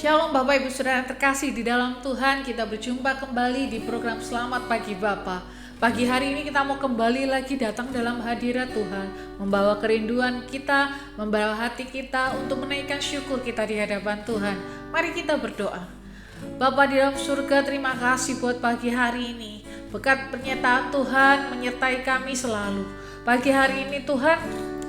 Shalom Bapak Ibu Saudara terkasih di dalam Tuhan, kita berjumpa kembali di program Selamat Pagi Bapa. Pagi hari ini kita mau kembali lagi datang dalam hadirat Tuhan, membawa kerinduan kita, membawa hati kita untuk menaikkan syukur kita di hadapan Tuhan. Mari kita berdoa. Bapa di dalam surga, terima kasih buat pagi hari ini. Berkat pernyataan Tuhan menyertai kami selalu. Pagi hari ini Tuhan,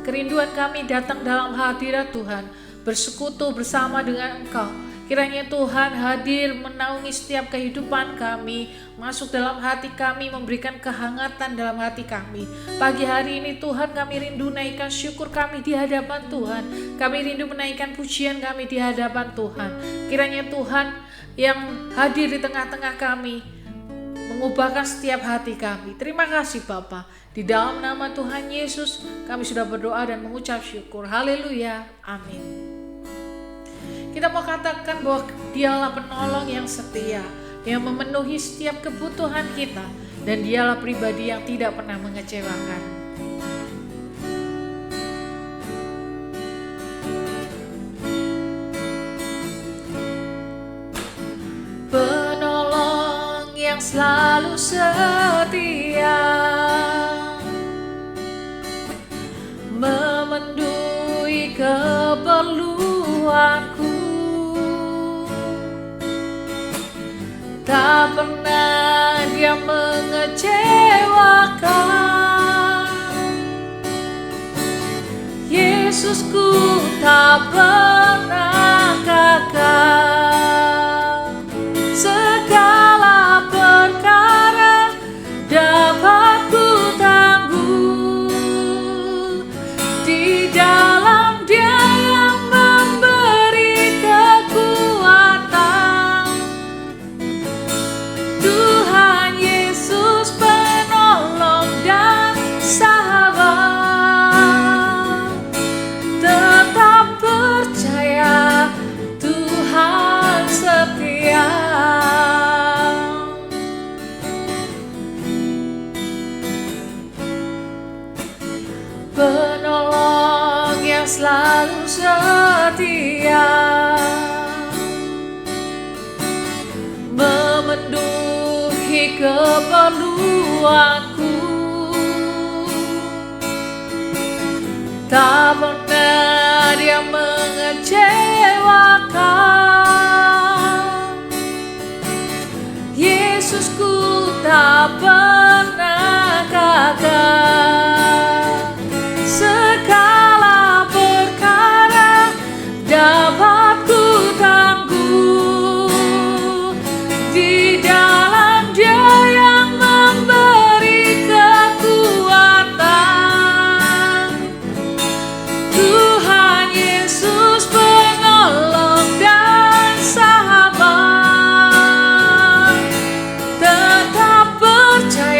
kerinduan kami datang dalam hadirat Tuhan, bersekutu bersama dengan Engkau. Kiranya Tuhan hadir menaungi setiap kehidupan kami, masuk dalam hati kami, memberikan kehangatan dalam hati kami. Pagi hari ini Tuhan, kami rindu naikkan syukur kami di hadapan Tuhan. Kami rindu menaikkan pujian kami di hadapan Tuhan. Kiranya Tuhan yang hadir di tengah-tengah kami mengubahkan setiap hati kami. Terima kasih Bapa. Di dalam nama Tuhan Yesus kami sudah berdoa dan mengucap syukur. Haleluya. Amin. Kita mau katakan bahwa Dialah penolong yang setia, yang memenuhi setiap kebutuhan kita, dan Dialah pribadi yang tidak pernah mengecewakan. Penolong yang selalu setia, memenuhi keperluanku. Tak pernah Dia mengecewakan. Yesusku tak pernah gagal. Segala perkara dapat ku tangguh di dalam Dia yang memberi kekuatan. Tuhan Yesus penolong dan sahabat. Tetap percaya Tuhan setia. Penolong yang selalu setia, memenuhi keperluanku. Tak pernah Dia mengecewakan. Yesusku tak pernah gagal. Segala perkara dapat ku tangguh di dalam Dia yang memberi kekuatan. Tuhan Yesus penolong dan sahabat. Tetap percaya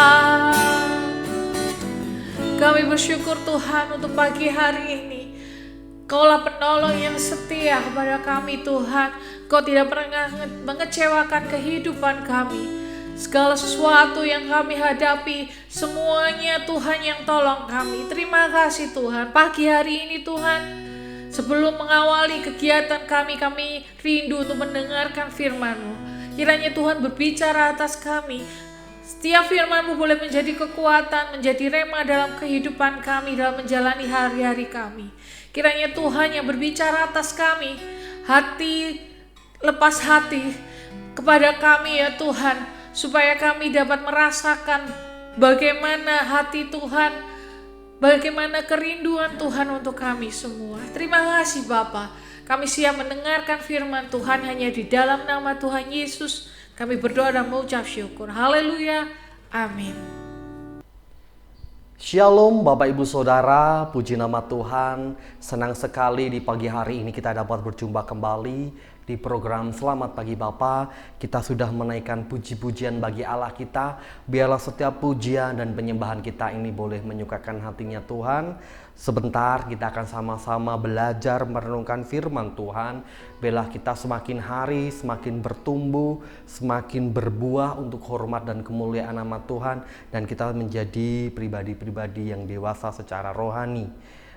Tuhan. Kami bersyukur Tuhan untuk pagi hari ini. Kaulah penolong yang setia kepada kami Tuhan. Kau tidak pernah mengecewakan kehidupan kami. Segala sesuatu yang kami hadapi, semuanya Tuhan yang tolong kami. Terima kasih Tuhan. Pagi hari ini Tuhan, sebelum mengawali kegiatan kami rindu untuk mendengarkan firman-Mu. Kiranya Tuhan berbicara atas kami. Setiap firman-Mu boleh menjadi kekuatan, menjadi rema dalam kehidupan kami, dalam menjalani hari-hari kami. Kiranya Tuhan yang berbicara atas kami, hati lepas hati kepada kami ya Tuhan, supaya kami dapat merasakan bagaimana hati Tuhan, bagaimana kerinduan Tuhan untuk kami semua. Terima kasih Bapa. Kami siap mendengarkan firman Tuhan hanya di dalam nama Tuhan Yesus. Kami berdoa dan mengucap syukur. Haleluya. Amin. Shalom Bapak Ibu Saudara, puji nama Tuhan. Senang sekali di pagi hari ini kita dapat berjumpa kembali di program Selamat Pagi Bapa. Kita sudah menaikkan puji-pujian bagi Allah kita. Biarlah setiap pujian dan penyembahan kita ini boleh menyukakan hatinya Tuhan. Sebentar kita akan sama-sama belajar merenungkan firman Tuhan. Biarlah kita semakin hari semakin bertumbuh, semakin berbuah untuk hormat dan kemuliaan nama Tuhan, dan kita menjadi pribadi-pribadi yang dewasa secara rohani.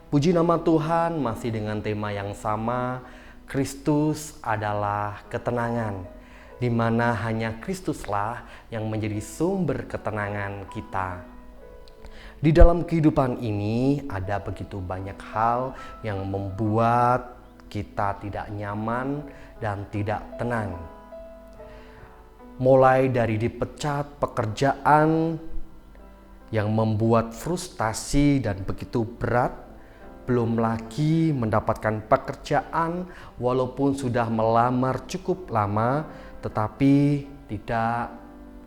Puji nama Tuhan, masih dengan tema yang sama, Kristus adalah ketenangan, di mana hanya Kristuslah yang menjadi sumber ketenangan kita. Di dalam kehidupan ini ada begitu banyak hal yang membuat kita tidak nyaman dan tidak tenang. Mulai dari dipecat pekerjaan yang membuat frustasi dan begitu berat, belum lagi mendapatkan pekerjaan walaupun sudah melamar cukup lama tetapi tidak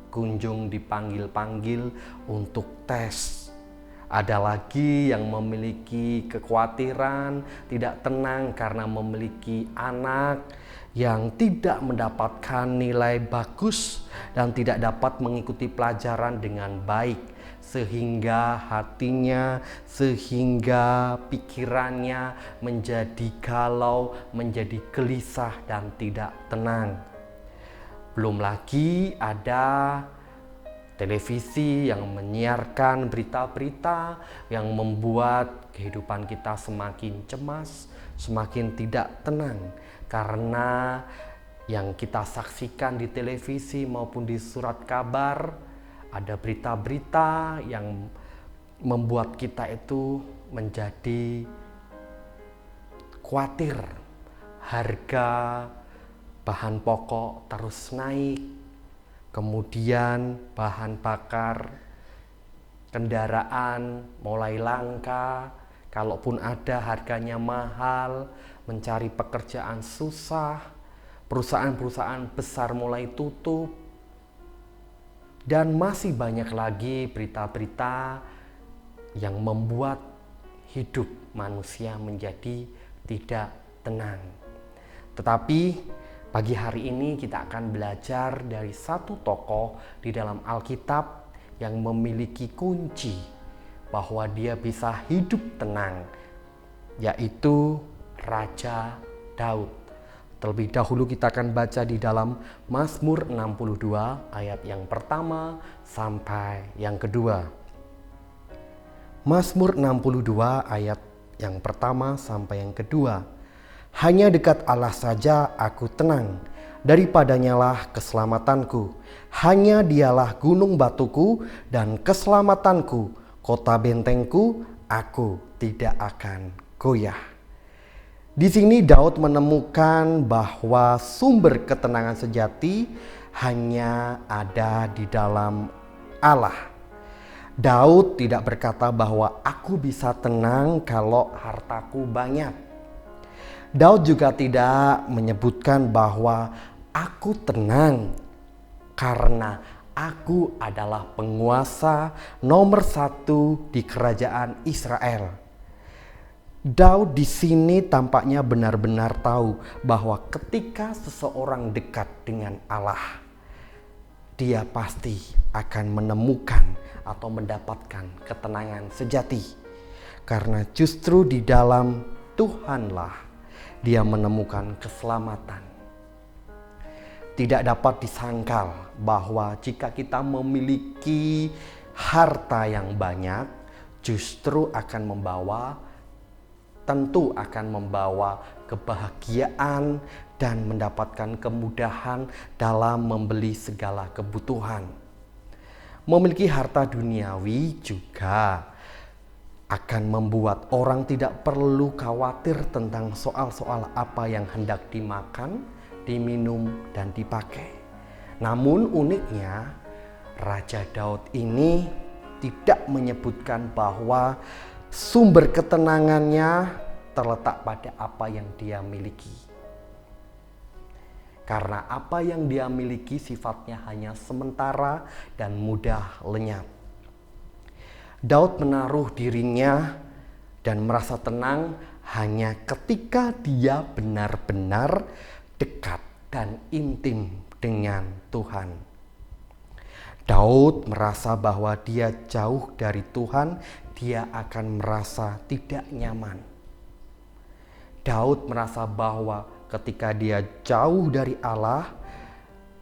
kunjung dipanggil-panggil untuk tes. Ada lagi yang memiliki kekhawatiran, tidak tenang karena memiliki anak yang tidak mendapatkan nilai bagus dan tidak dapat mengikuti pelajaran dengan baik, sehingga hatinya, sehingga pikirannya menjadi galau, menjadi gelisah dan tidak tenang. Belum lagi ada televisi yang menyiarkan berita-berita yang membuat kehidupan kita semakin cemas, semakin tidak tenang. Karena yang kita saksikan di televisi maupun di surat kabar, ada berita-berita yang membuat kita itu menjadi khawatir. Harga bahan pokok terus naik. Kemudian bahan bakar kendaraan mulai langka, kalaupun ada harganya mahal, mencari pekerjaan susah, perusahaan-perusahaan besar mulai tutup, dan masih banyak lagi berita-berita yang membuat hidup manusia menjadi tidak tenang. Tetapi pagi hari ini kita akan belajar dari satu tokoh di dalam Alkitab yang memiliki kunci bahwa dia bisa hidup tenang, yaitu Raja Daud. Terlebih dahulu kita akan baca di dalam Mazmur 62 ayat yang pertama sampai yang kedua. Mazmur 62 ayat yang pertama sampai yang kedua. Hanya dekat Allah saja aku tenang, daripadanyalah keselamatanku. Hanya dialah gunung batuku dan keselamatanku, kota bentengku, aku tidak akan goyah. Di sini Daud menemukan bahwa sumber ketenangan sejati hanya ada di dalam Allah. Daud tidak berkata bahwa aku bisa tenang kalau hartaku banyak. Daud juga tidak menyebutkan bahwa aku tenang karena aku adalah penguasa nomor 1 di kerajaan Israel. Daud di sini tampaknya benar-benar tahu bahwa ketika seseorang dekat dengan Allah, dia pasti akan menemukan atau mendapatkan ketenangan sejati. Karena justru di dalam Tuhanlah dia menemukan keselamatan. Tidak dapat disangkal bahwa jika kita memiliki harta yang banyak, justru tentu akan membawa kebahagiaan dan mendapatkan kemudahan dalam membeli segala kebutuhan. Memiliki harta duniawi juga akan membuat orang tidak perlu khawatir tentang soal-soal apa yang hendak dimakan, diminum, dan dipakai. Namun uniknya, Raja Daud ini tidak menyebutkan bahwa sumber ketenangannya terletak pada apa yang dia miliki. Karena apa yang dia miliki sifatnya hanya sementara dan mudah lenyap. Daud menaruh dirinya dan merasa tenang hanya ketika dia benar-benar dekat dan intim dengan Tuhan. Daud merasa bahwa dia jauh dari Tuhan, dia akan merasa tidak nyaman. Daud merasa bahwa ketika dia jauh dari Allah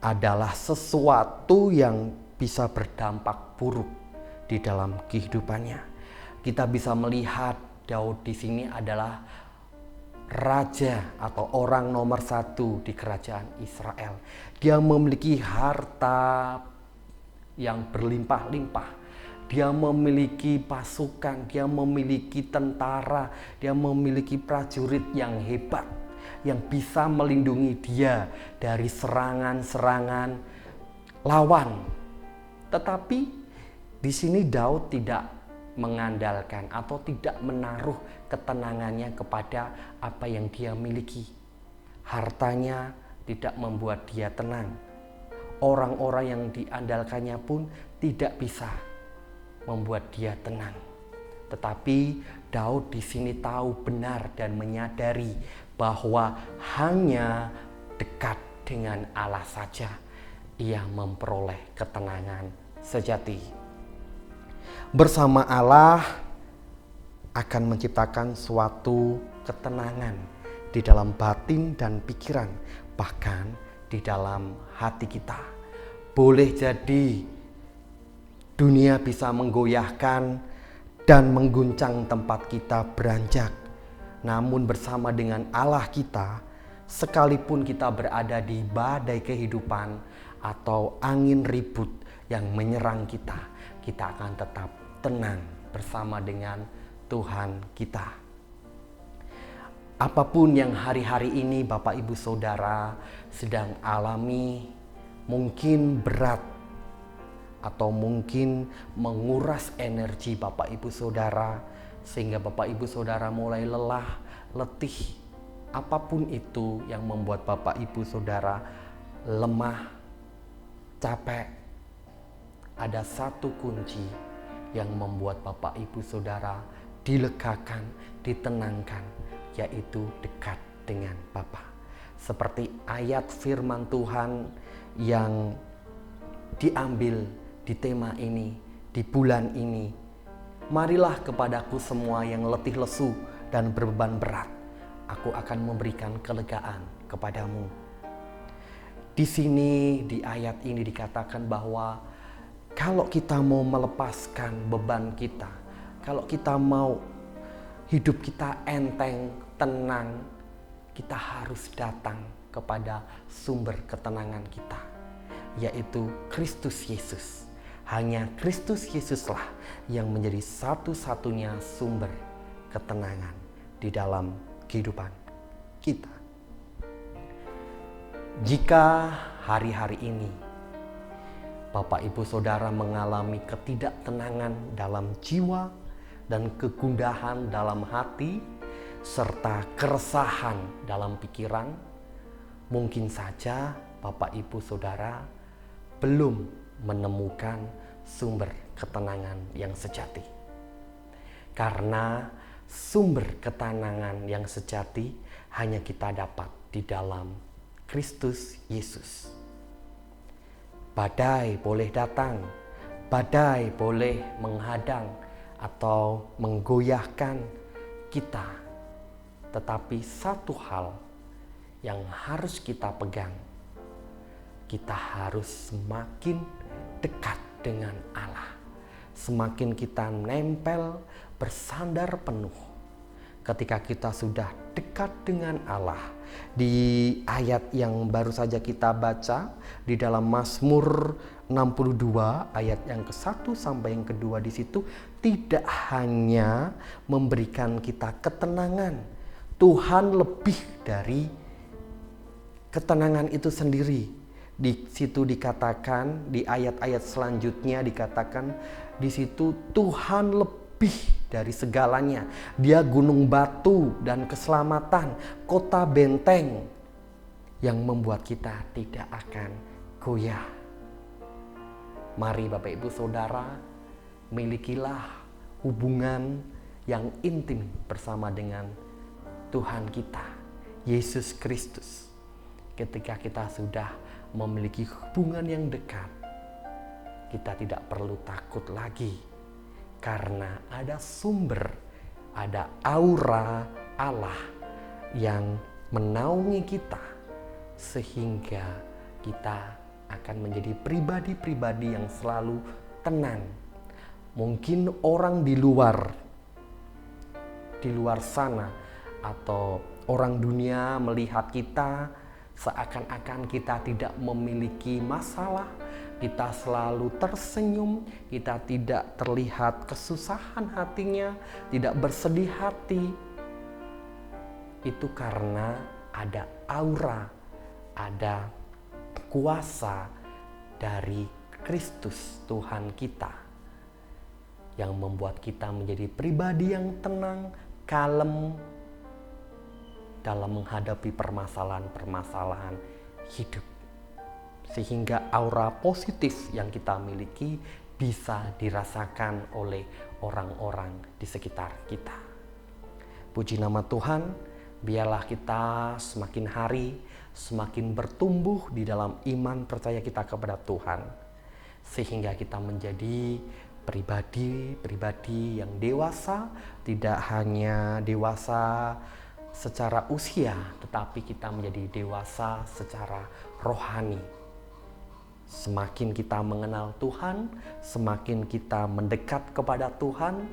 adalah sesuatu yang bisa berdampak buruk di dalam kehidupannya. Kita bisa melihat Daud di sini adalah raja atau orang nomor 1 di kerajaan Israel. Dia memiliki harta yang berlimpah-limpah. Dia memiliki pasukan, dia memiliki tentara, dia memiliki prajurit yang hebat yang bisa melindungi dia dari serangan-serangan lawan. Tetapi di sini Daud tidak mengandalkan atau tidak menaruh ketenangannya kepada apa yang dia miliki. Hartanya tidak membuat dia tenang. Orang-orang yang diandalkannya pun tidak bisa membuat dia tenang. Tetapi Daud di sini tahu benar dan menyadari bahwa hanya dekat dengan Allah saja ia memperoleh ketenangan sejati. Bersama Allah akan menciptakan suatu ketenangan di dalam batin dan pikiran, bahkan di dalam hati kita. Boleh jadi dunia bisa menggoyahkan dan mengguncang tempat kita beranjak, namun bersama dengan Allah kita, sekalipun kita berada di badai kehidupan atau angin ribut yang menyerang kita, kita akan tetap tenang bersama dengan Tuhan kita. Apapun yang hari-hari ini Bapak Ibu Saudara sedang alami, mungkin berat atau mungkin menguras energi Bapak Ibu Saudara sehingga Bapak Ibu Saudara mulai lelah, letih. Apapun itu yang membuat Bapak Ibu Saudara lemah, capek, ada satu kunci yang membuat Bapak Ibu Saudara dilegakan, ditenangkan, yaitu dekat dengan Bapa. Seperti ayat firman Tuhan yang diambil di tema ini, di bulan ini. Marilah kepadaku semua yang letih lesu dan berbeban berat, aku akan memberikan kelegaan kepadamu. Di sini di ayat ini dikatakan bahwa kalau kita mau melepaskan beban kita, kalau kita mau hidup kita enteng, tenang, kita harus datang kepada sumber ketenangan kita, yaitu Kristus Yesus. Hanya Kristus Yesuslah yang menjadi satu-satunya sumber ketenangan di dalam kehidupan kita. Jika hari-hari ini Bapak Ibu Saudara mengalami ketidaktenangan dalam jiwa dan kegundahan dalam hati serta keresahan dalam pikiran, mungkin saja Bapak Ibu Saudara belum menemukan sumber ketenangan yang sejati. Karena sumber ketenangan yang sejati hanya kita dapat di dalam Kristus Yesus. Badai boleh datang, badai boleh menghadang atau menggoyahkan kita. Tetapi satu hal yang harus kita pegang, kita harus semakin dekat dengan Allah. Semakin kita nempel, bersandar penuh. Ketika kita sudah dekat dengan Allah, di ayat yang baru saja kita baca di dalam Mazmur 62 ayat yang ke-1 sampai yang kedua, di situ tidak hanya memberikan kita ketenangan. Tuhan lebih dari ketenangan itu sendiri. Di situ dikatakan, di ayat-ayat selanjutnya dikatakan, di situ Tuhan lebih dari segalanya. Dia gunung batu dan keselamatan, kota benteng yang membuat kita tidak akan goyah. Mari Bapak Ibu Saudara, milikilah hubungan yang intim bersama dengan Tuhan kita, Yesus Kristus. Ketika kita sudah memiliki hubungan yang dekat, kita tidak perlu takut lagi. Karena ada sumber, ada aura Allah yang menaungi kita. Sehingga kita akan menjadi pribadi-pribadi yang selalu tenang. Mungkin orang di luar sana atau orang dunia melihat kita seakan-akan kita tidak memiliki masalah, kita selalu tersenyum, kita tidak terlihat kesusahan hatinya, tidak bersedih hati. Itu karena ada aura, ada kuasa dari Kristus Tuhan kita yang membuat kita menjadi pribadi yang tenang, kalem dalam menghadapi permasalahan-permasalahan hidup. Sehingga aura positif yang kita miliki bisa dirasakan oleh orang-orang di sekitar kita. Puji nama Tuhan, biarlah kita semakin hari semakin bertumbuh di dalam iman percaya kita kepada Tuhan. Sehingga kita menjadi pribadi-pribadi yang dewasa, tidak hanya dewasa secara usia, tetapi kita menjadi dewasa secara rohani. Semakin kita mengenal Tuhan, semakin kita mendekat kepada Tuhan,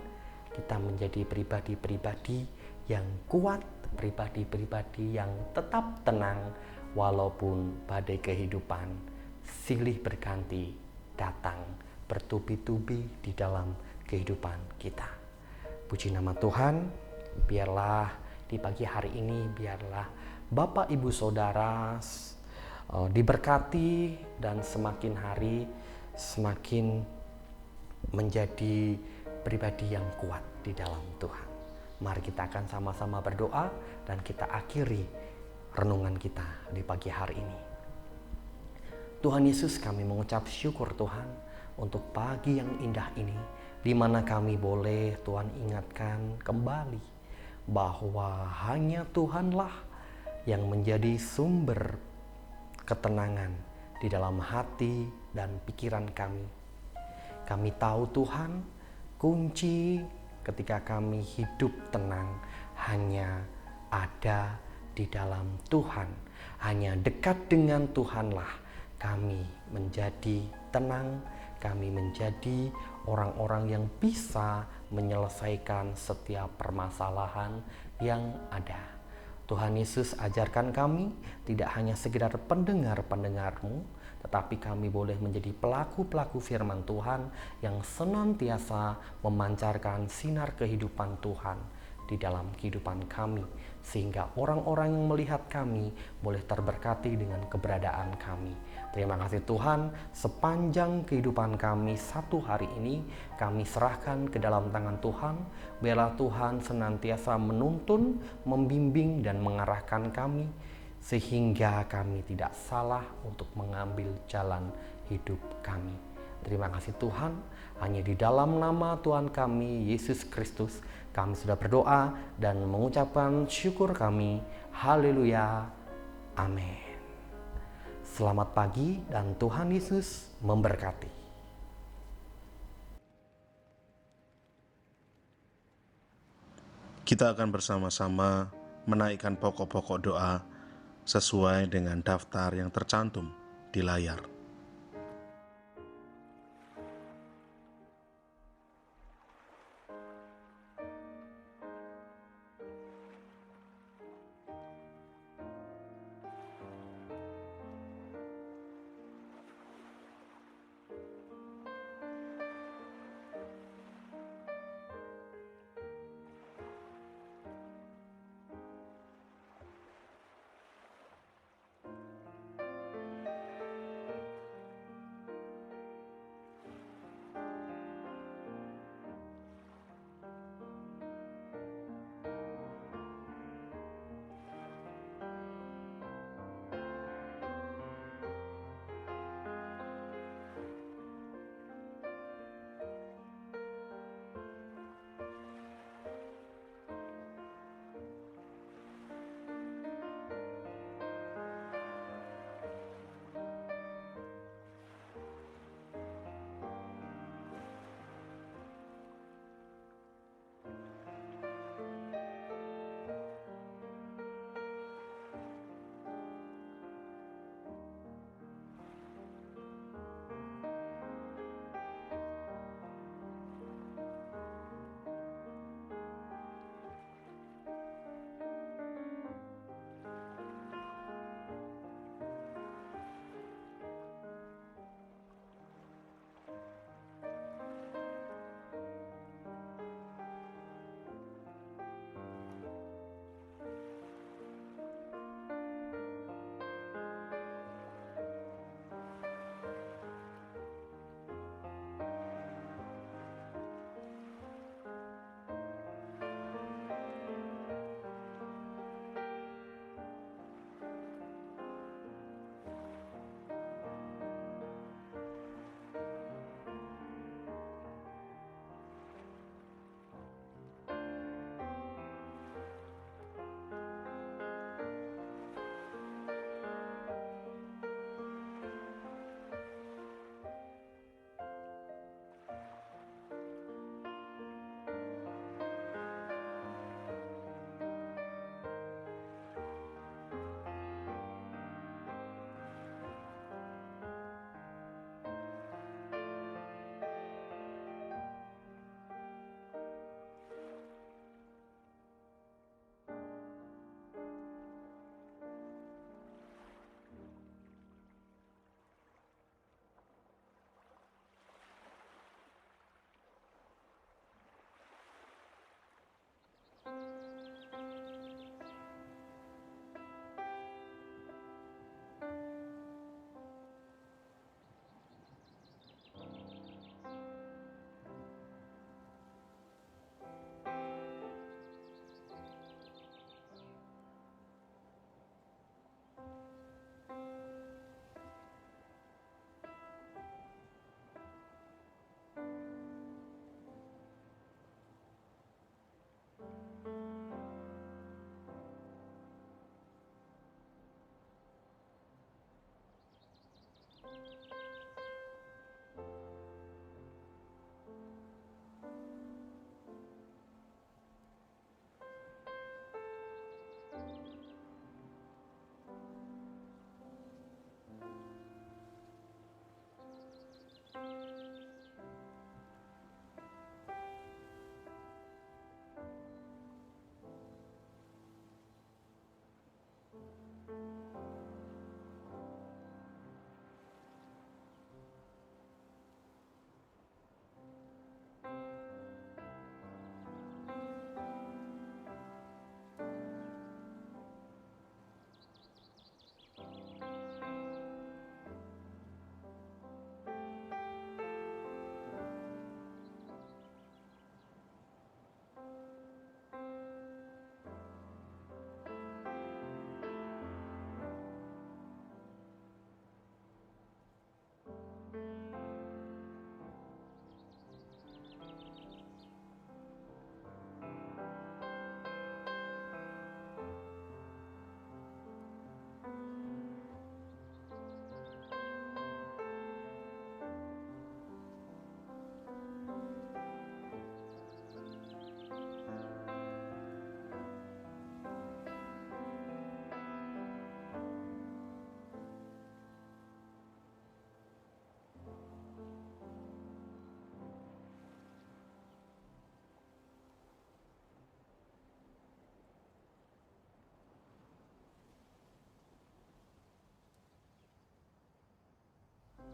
kita menjadi pribadi-pribadi yang kuat, pribadi-pribadi yang tetap tenang walaupun badai kehidupan silih berganti datang bertubi-tubi di dalam kehidupan kita. Puji nama Tuhan, biarlah di pagi hari ini, biarlah Bapak Ibu Saudara diberkati dan semakin hari semakin menjadi pribadi yang kuat di dalam Tuhan. Mari kita akan sama-sama berdoa dan kita akhiri renungan kita di pagi hari ini. Tuhan Yesus, kami mengucap syukur Tuhan untuk pagi yang indah ini, di mana kami boleh Tuhan ingatkan kembali bahwa hanya Tuhanlah yang menjadi sumber ketenangan di dalam hati dan pikiran kami. Kami tahu Tuhan, kunci ketika kami hidup tenang hanya ada di dalam Tuhan. Hanya dekat dengan Tuhanlah kami menjadi tenang, kami menjadi orang-orang yang bisa menyelesaikan setiap permasalahan yang ada. Tuhan Yesus, ajarkan kami tidak hanya sekedar pendengar-pendengar-Mu, tetapi kami boleh menjadi pelaku-pelaku firman Tuhan yang senantiasa memancarkan sinar kehidupan Tuhan di dalam kehidupan kami, sehingga orang-orang yang melihat kami boleh terberkati dengan keberadaan kami. Terima kasih Tuhan, sepanjang kehidupan kami satu hari ini, kami serahkan ke dalam tangan Tuhan. Biarlah Tuhan senantiasa menuntun, membimbing, dan mengarahkan kami, sehingga kami tidak salah untuk mengambil jalan hidup kami. Terima kasih Tuhan, hanya di dalam nama Tuhan kami, Yesus Kristus, kami sudah berdoa dan mengucapkan syukur kami. Haleluya. Amin. Selamat pagi dan Tuhan Yesus memberkati. Kita akan bersama-sama menaikkan pokok-pokok doa sesuai dengan daftar yang tercantum di layar.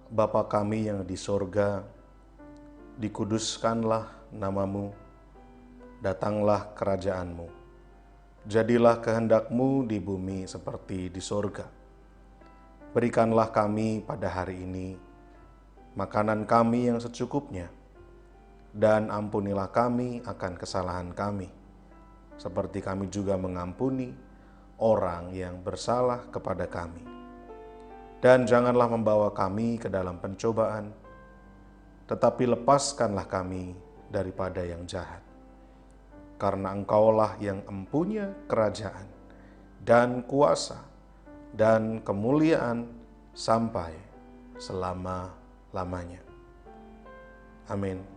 Bapa kami yang di sorga, dikuduskanlah namamu, datanglah kerajaanmu. Jadilah kehendak-Mu di bumi seperti di sorga. Berikanlah kami pada hari ini makanan kami yang secukupnya, dan ampunilah kami akan kesalahan kami, seperti kami juga mengampuni orang yang bersalah kepada kami. Dan janganlah membawa kami ke dalam pencobaan, tetapi lepaskanlah kami daripada yang jahat. Karena Engkaulah yang empunya kerajaan dan kuasa dan kemuliaan sampai selama-lamanya. Amin.